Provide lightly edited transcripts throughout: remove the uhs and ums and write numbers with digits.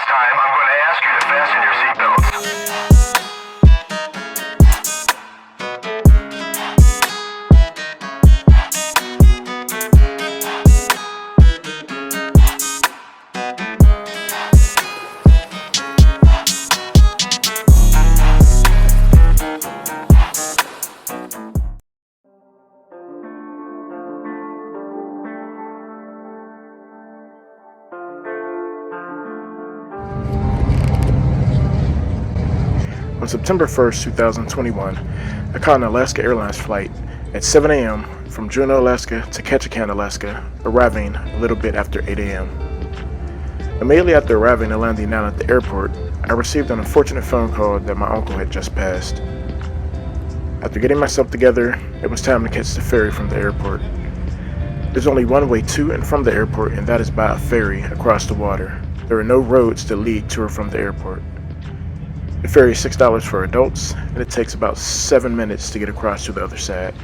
time, I'm going to ask you to fasten your seatbelts. On September 1st, 2021, I caught an Alaska Airlines flight at 7 a.m. from Juneau, Alaska to Ketchikan, Alaska, arriving a little bit after 8 a.m. Immediately after arriving and landing down at the airport, I received an unfortunate phone call that my uncle had just passed. After getting myself together, it was time to catch the ferry from the airport. There's only one way to and from the airport, and that is by a ferry across the water. There are no roads that lead to or from the airport. The ferry is $6 for adults, and it takes about 7 minutes to get across to the other side.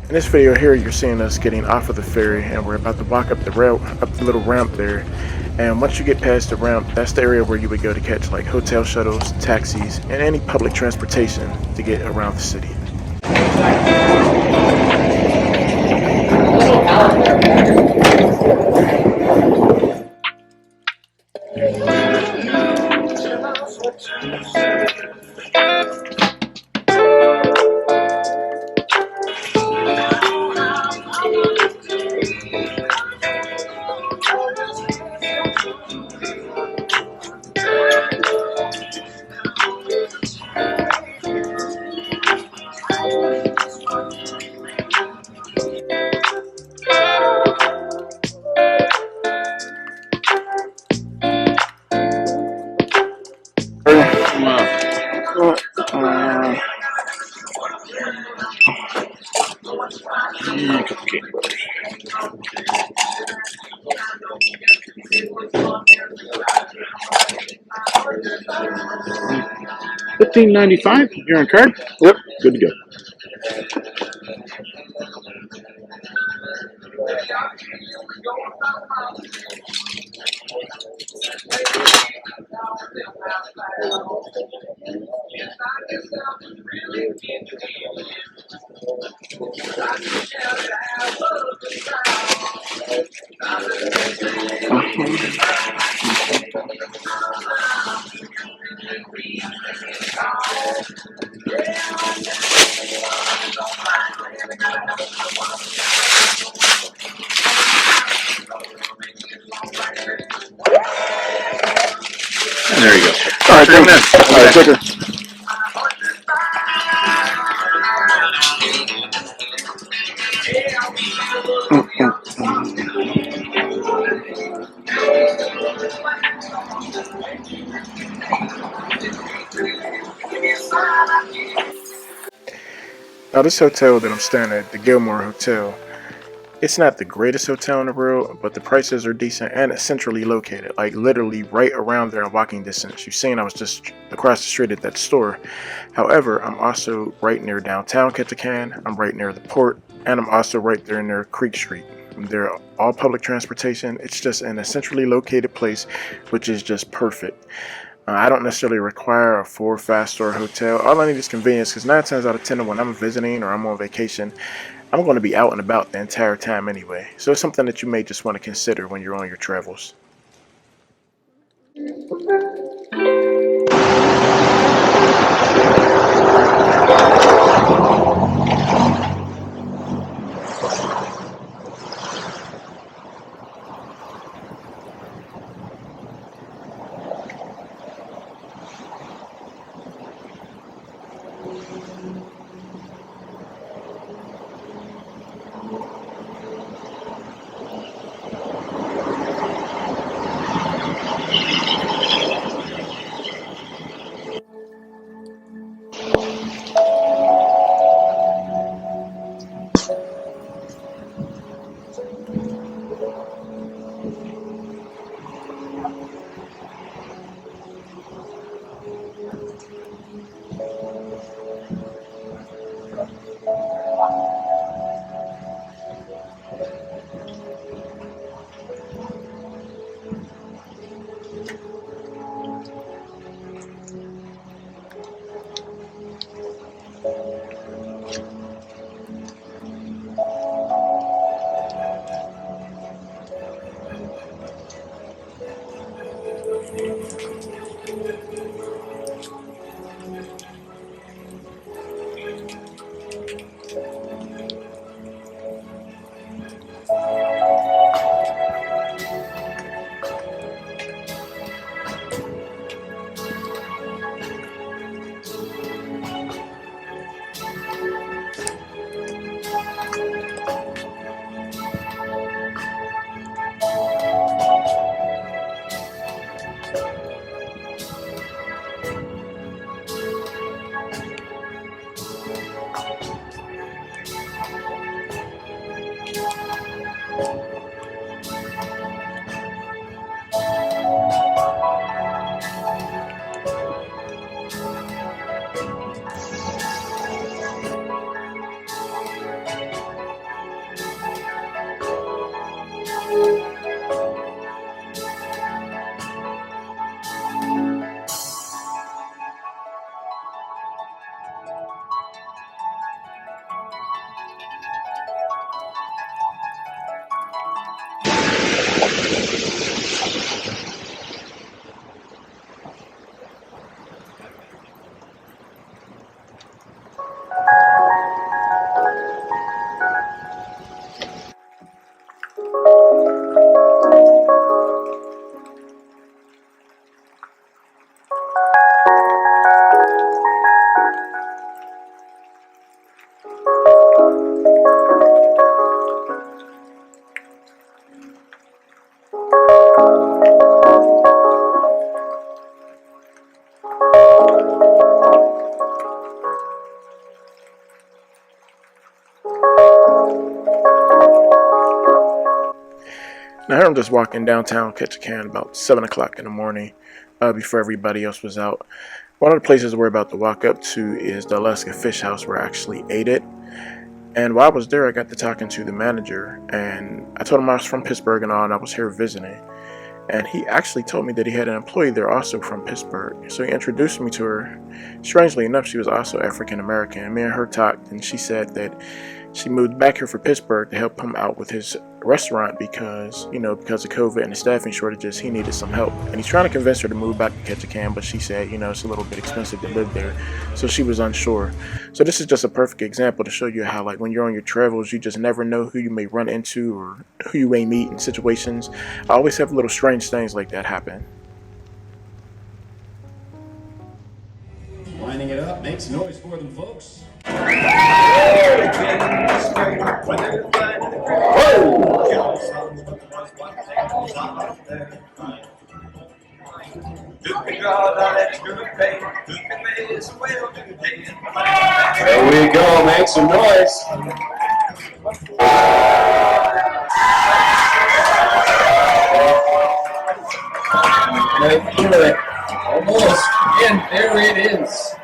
In this video here, you're seeing us getting off of the ferry, and we're about to walk up the little ramp there. And once you get past the ramp, that's the area where you would go to catch like hotel shuttles, taxis, and any public transportation to get around the city. $15.95. You're on card? Yep. Good to go. And there you go. All right, thanks. All right, take care. Now this hotel that I'm staying at, the Gilmore Hotel, it's not the greatest hotel in the world, but the prices are decent and it's centrally located, like literally right around there in walking distance. You've seen I was just across the street at that store. However, I'm also right near downtown Ketchikan, I'm right near the port, and I'm also right there near Creek Street. They're all public transportation. It's just in a centrally located place, which is just perfect. I don't necessarily require a 4- or 5-star hotel. All I need is convenience, because 9 times out of 10 when I'm visiting or I'm on vacation, I'm going to be out and about the entire time anyway. So it's something that you may just want to consider when you're on your travels. I heard him just walking downtown Ketchikan about 7 o'clock in the morning, before everybody else was out. One of the places we're about to walk up to is the Alaska Fish House, where I actually ate it. And while I was there, I got to talking to the manager, and I told him I was from Pittsburgh and all, and I was here visiting. And he actually told me that he had an employee there also from Pittsburgh. So he introduced me to her. Strangely enough, she was also African American. Me and her talked, and she said that she moved back here for Pittsburgh to help him out with his restaurant because, because of COVID and the staffing shortages, he needed some help. And he's trying to convince her to move back to Ketchikan, but she said, it's a little bit expensive to live there. So she was unsure. So this is just a perfect example to show you how, like, when you're on your travels, you just never know who you may run into or who you may meet in situations. I always have little strange things like that happen. Lining it up, make some noise for them, folks. There we go, make some noise. Almost, and there it is.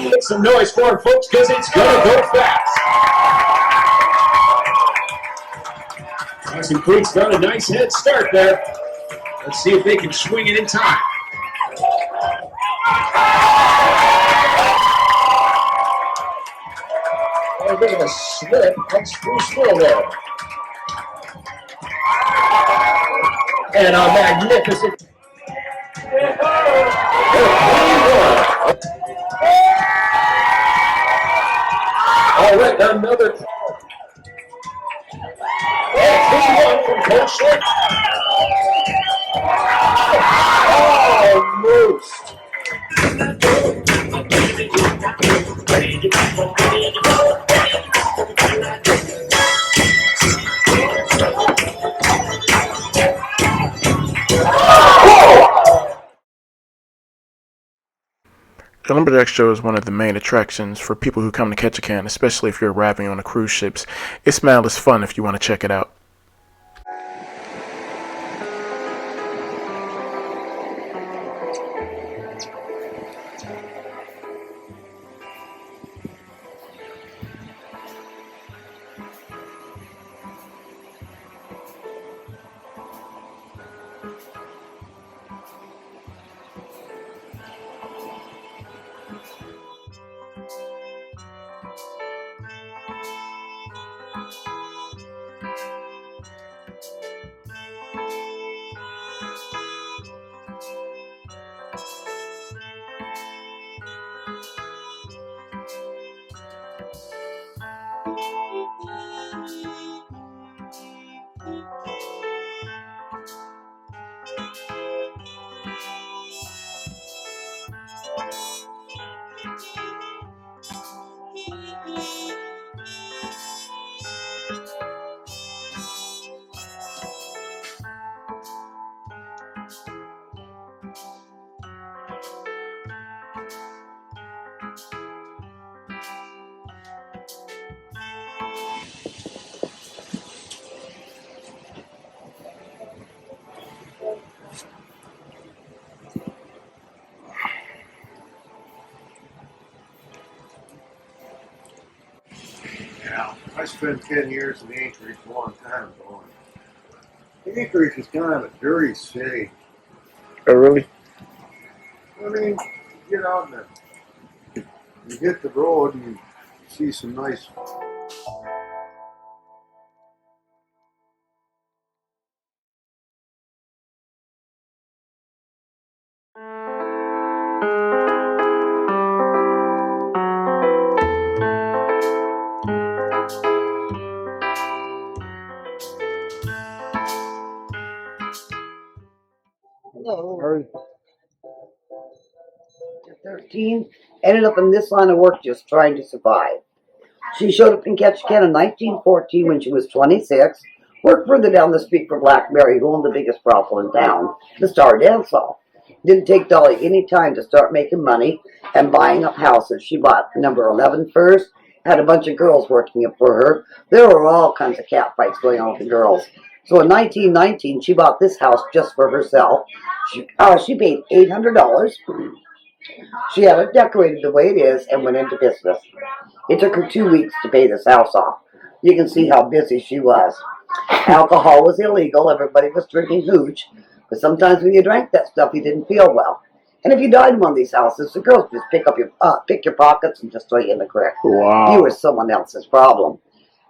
Make some noise for it, folks, because it's gonna go fast. Jackson Creek's got a nice head start there. Let's see if they can swing it in time. A bit of a slip. That's pretty still there. And a magnificent. All right, another. And 3-1 from Coach Slick. Almost. The Lumberjack Show is one of the main attractions for people who come to Ketchikan, especially if you're arriving on the cruise ships. It's madness fun if you want to check it out. I spent 10 years in Anchorage a long time ago. Anchorage is kind of a dirty city. Oh, really? I mean, you get out and you hit the road and you see some nice. Hello. 13, ended up in this line of work just trying to survive. She showed up in Ketchikan in 1914 when she was 26, worked further down the street for Blackberry, who owned the biggest brothel in town, the Star Dance Hall. Didn't take Dolly any time to start making money and buying up houses. She bought number 11 first had a bunch of girls working it for her. There were all kinds of cat fights going on with the girls. So in 1919, she bought this house just for herself. She paid $800. She had it decorated the way it is and went into business. It took her 2 weeks to pay this house off. You can see how busy she was. Alcohol was illegal. Everybody was drinking hooch. But sometimes when you drank that stuff, you didn't feel well. And if you died in one of these houses, the girls just pick your pockets and just throw you in the creek. Wow. You were someone else's problem.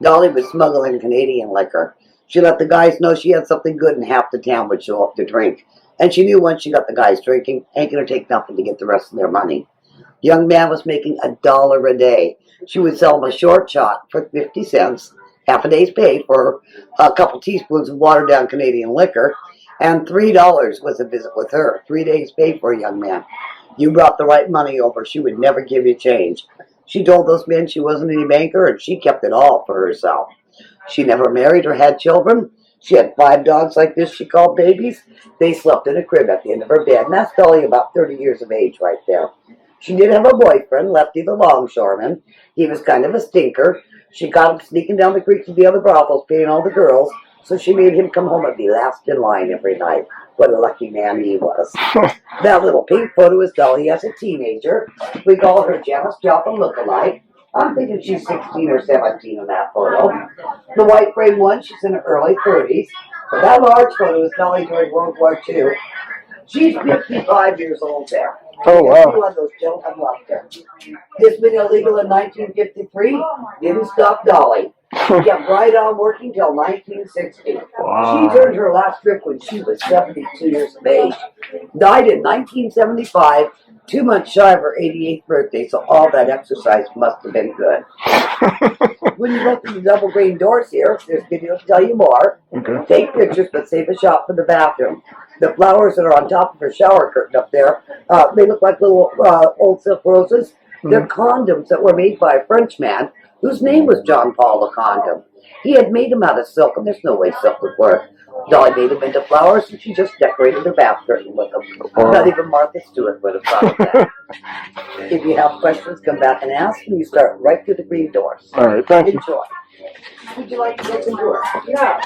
Dolly was smuggling Canadian liquor. She let the guys know she had something good and half the town would show up to drink. And she knew once she got the guys drinking, ain't gonna take nothing to get the rest of their money. The young man was making $1 a day. She would sell him a short shot for 50 cents, half a day's pay for a couple teaspoons of watered down Canadian liquor, and $3 was a visit with her. 3 days pay for a young man. You brought the right money over, she would never give you change. She told those men she wasn't any banker, and she kept it all for herself. She never married or had children. She had 5 dogs like this she called babies. They slept in a crib at the end of her bed, and that's Dolly about 30 years of age right there. She did have a boyfriend, Lefty the longshoreman. He was kind of a stinker. She caught him sneaking down the creek to the other brothels, paying all the girls, so she made him come home and be last in line every night. What a lucky man he was. That little pink photo is Dolly as a teenager. We call her Janis Joplin lookalike. I'm thinking she's 16 or 17 in that photo. The white frame one, she's in her early 30s. But that large photo is Dolly during World War II. She's 55 years old there. Oh, wow. Every one of those gentlemen loved her. This been illegal in 1953 didn't stop Dolly. She kept right on working till 1960. Wow. She turned her last trip when she was 72 years of age. Died in 1975, 2 months shy of her 88th birthday, so all that exercise must have been good. When you look through the double green doors here, there's video to tell you more. Okay. Take pictures, but save a shot for the bathroom. The flowers that are on top of her shower curtain up there, they look like little old silk roses. They're condoms that were made by a French man whose name was John Paul the Condom. He had made them out of silk, and there's no way silk would work. Dolly made them into flowers, and she just decorated her bath curtain with them. Not even Martha Stewart would have thought of that. If you have questions, come back and ask, and you start right through the green doors. All right, thank you. Enjoy. Would you like to get into it? Yeah.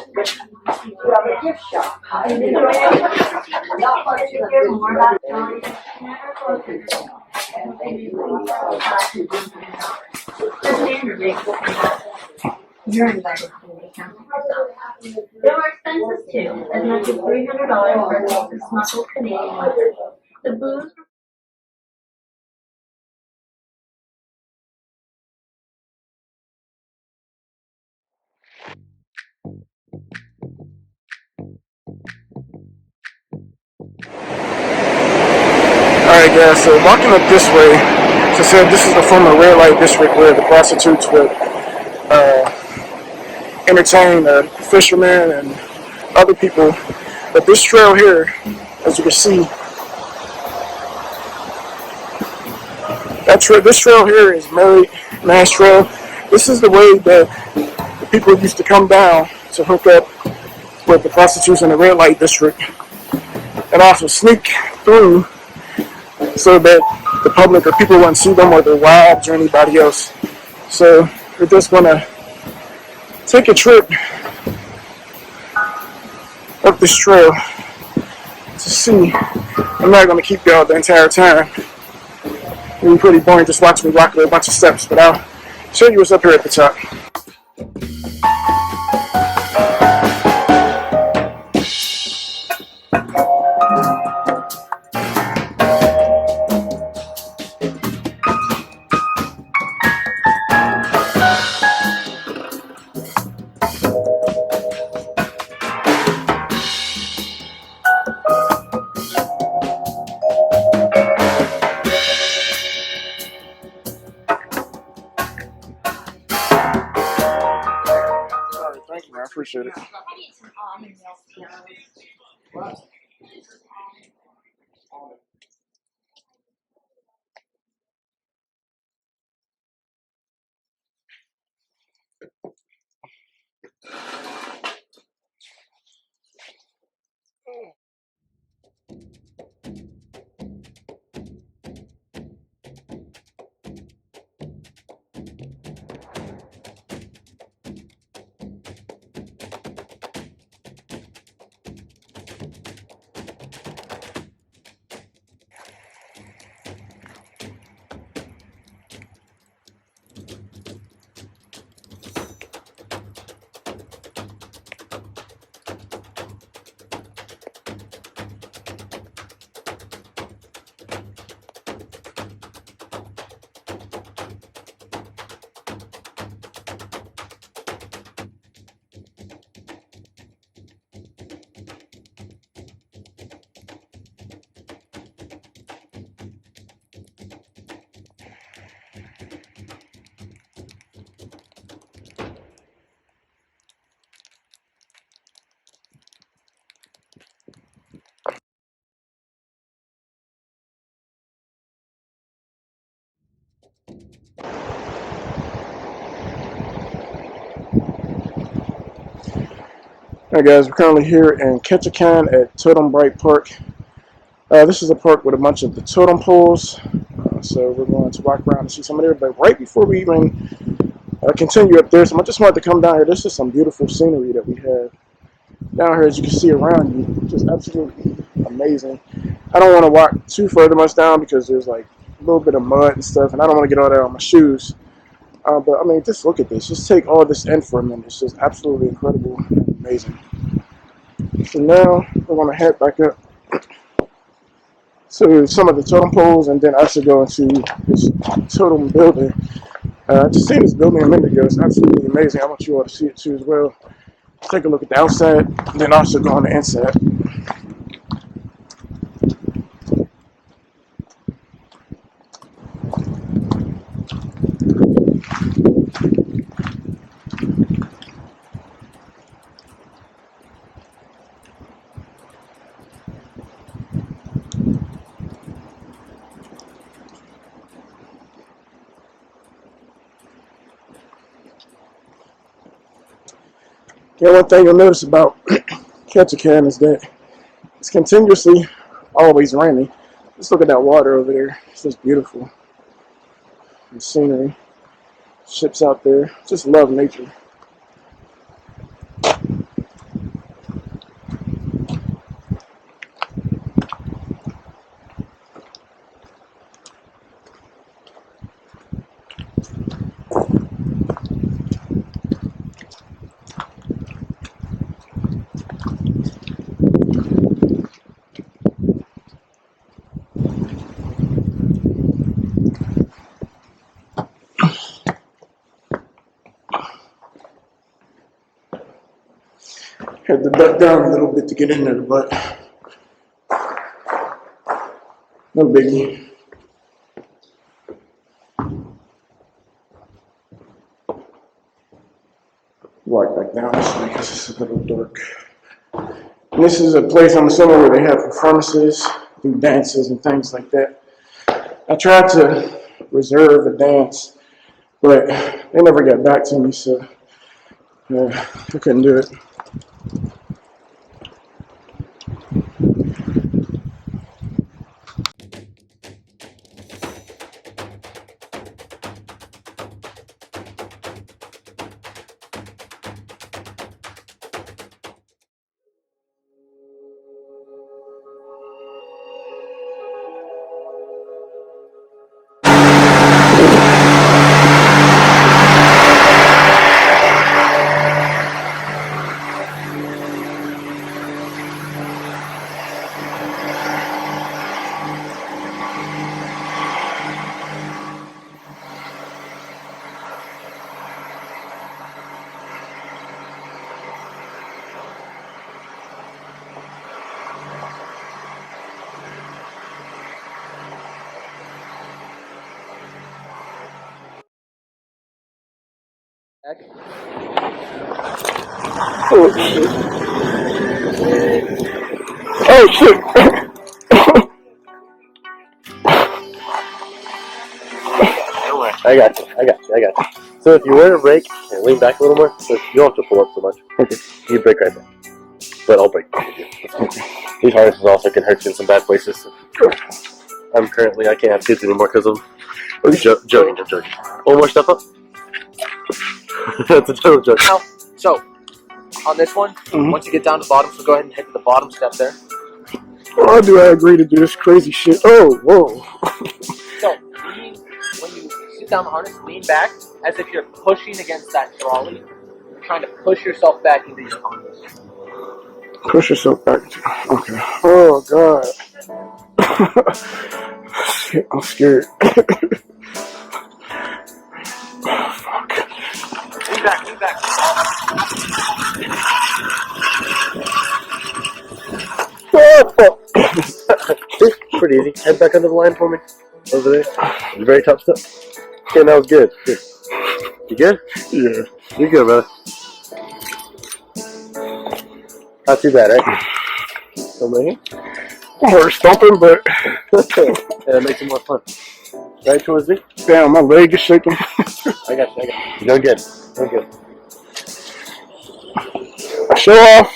You have a gift shop. Not much You're invited to the account. There were expenses too, as much as $300 for a case of smuggled Canadian liquor. The booze. Alright guys, so walking up this way, as I said, this is the former red light district where the prostitutes would entertain fishermen and other people. But this trail here, as you can see, this trail here is Mary Mass Trail. This is the way that the people used to come down to hook up with the prostitutes in the red light district and also sneak through so that the public or people wouldn't see them or their wives or anybody else. So we're just gonna take a trip up this trail to see. I'm not gonna keep y'all the entire time. It'll be pretty boring just watching me walk a bunch of steps, but I'll show you what's up here at the top. Thank you, man. I appreciate it. Alright guys, we're currently here in Ketchikan at Totem Bight Park. This is a park with a bunch of the totem poles. So we're going to walk around and see some of there. But right before we even continue up there, so I just wanted to come down here. This is some beautiful scenery that we have down here, as you can see around you. Just absolutely amazing. I don't want to walk too further much down because there's like a little bit of mud and stuff, and I don't want to get all that on my shoes. But I mean, just look at this. Just take all this in for a minute. It's just absolutely incredible and amazing. So now we're going to head back up to some of the totem poles, and then I should go into this totem building. I just seen this building a minute ago. It's absolutely amazing. I want you all to see it too as well. Take a look at the outside, then also go on the inside. Yeah, one thing you'll notice about Ketchikan is that it's continuously always raining. Just look at that water over there. It's just beautiful. The scenery. Ships out there. Just love nature. Had to duck down a little bit to get in there, but no biggie. Walk back down this way because it's a little dark. And this is a place, I'm assuming, where they have performances, do dances and things like that. I tried to reserve a dance, but they never got back to me, so yeah, I couldn't do it. Oh shit. Oh shit. I got you. So if you were to brake and lean back a little more, so you don't have to pull up so much. Okay. You brake right there. But I'll brake with you. These harnesses also can hurt you in some bad places. I can't have kids anymore because of I'm joking. One more step up. That's a total joke. Now, so on this one, once you get down to the bottom, so go ahead and head to the bottom step there. Why do I agree to do this crazy shit? Oh, whoa. So when you sit down the harness, lean back as if you're pushing against that trolley. You're trying to push yourself back into your harness. Push yourself back. Okay. Oh, God. Shit, I'm scared. Fuck. Lean back. Pretty easy. Head back under the line for me. Over there. The very top step. Okay, that was good. You good? Yeah. You're good, brother. Not too bad, right? Somebody? We're stomping, but yeah, that makes it more fun. Right towards me? damn, my leg is shaking. I got you. You're doing good. Show off.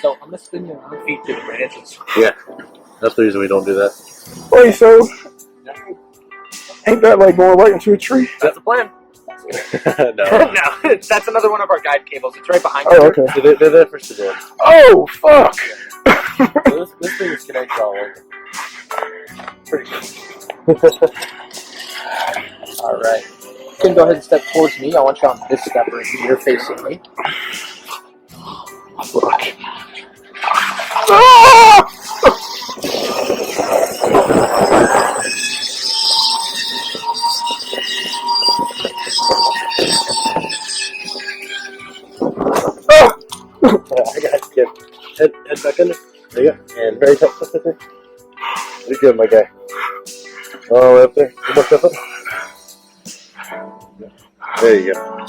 So I'm gonna spin you around, feet to the branches. Yeah. That's the reason we don't do that. Wait, so ain't that like going right into a tree? That's the plan. No. No, that's another one of our guide cables. It's right behind you. Oh, okay. So they're there for sedan. Oh, fuck! So this thing is connected all over. Pretty cool. All right. You can go ahead and step towards me. I want you on this step right here. You're facing me. Fuck. Ah! I got it, kid. Head back in there. There you go. And very tough stuff right there. You're good, my guy. Oh, up there. One more step up. There you go.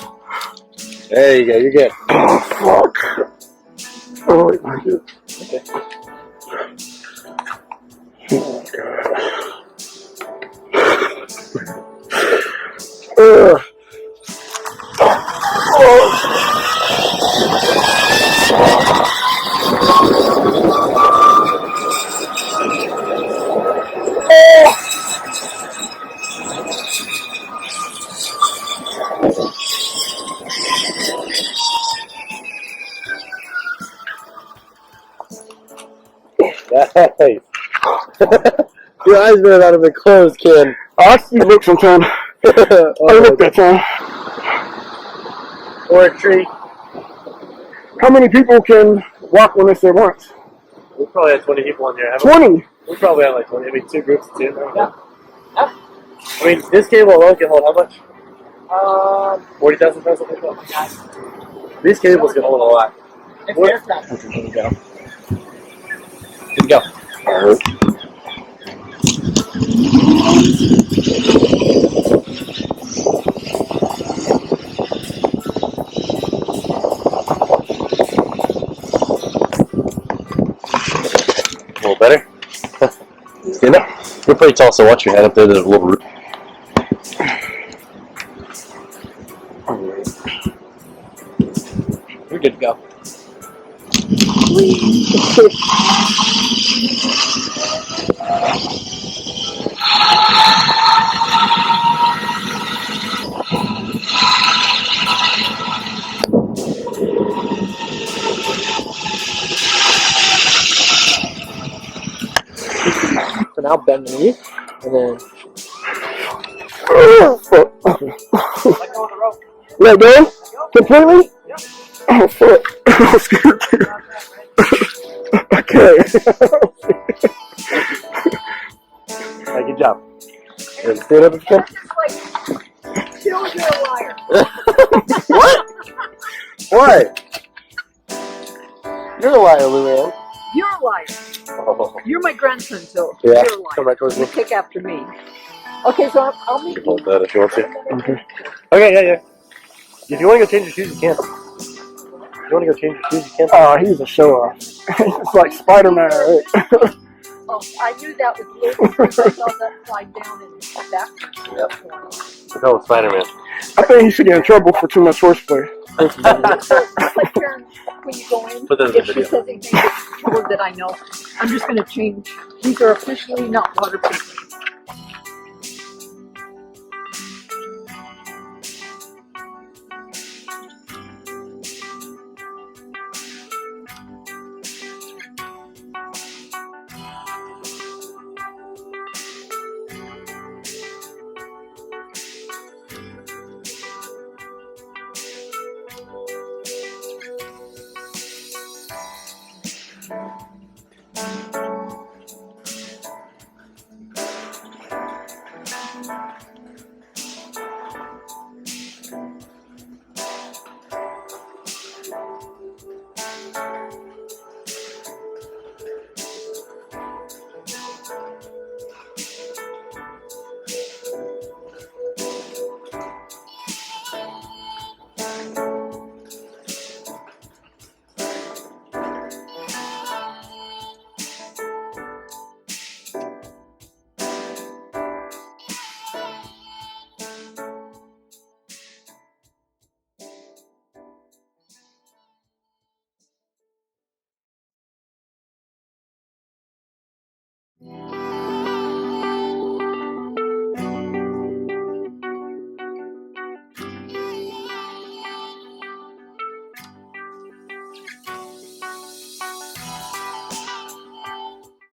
There you go. You're good. Fuck. Oh, wait, my God. Okay. Oh, God. Nice. Your eyes may not have been closed, Ken. I actually look sometime. I look that time. Or a tree. How many people can walk on this at once? We probably had 20 people in here. haven't 20! We probably had like 20. I mean, two groups of two. Right? Yeah. Yeah. I mean, this cable alone can hold how much? 40,000 pounds, something like that. These cables can hold a lot. It's aircraft. Okay, here we go. Here we go. A little better? Stand up. You're pretty tall, so watch your head up there. There's a little root. You're good to go. So now bend the knee, and then Oh, fuck. let go of the rope. Let go? Completely? Yep. Oh, fuck. I'm scared too. Okay. Right, good job. And stand up if you can. Still, you're a liar. What? Why? You're a liar, Luann. You're a liar. Oh. You're my grandson, so Yeah, you're a liar. come right towards me. You take after me. Okay, so I'll make You can hold that if you want to. Okay. Okay, yeah. If you want to go change your shoes, you can. If you want to go change your shoes, you can. Oh, he's a show off. It's like Spider-Man, right? Oh, I knew that was Luke. I saw that slide down in the back. Yep. No, Spider-Man. I think he should get in trouble for too much horseplay. So, like Karen, when you go in, Put that in the if she video. says anything, just tell her that I know. I'm just going to change. These are officially not waterproof.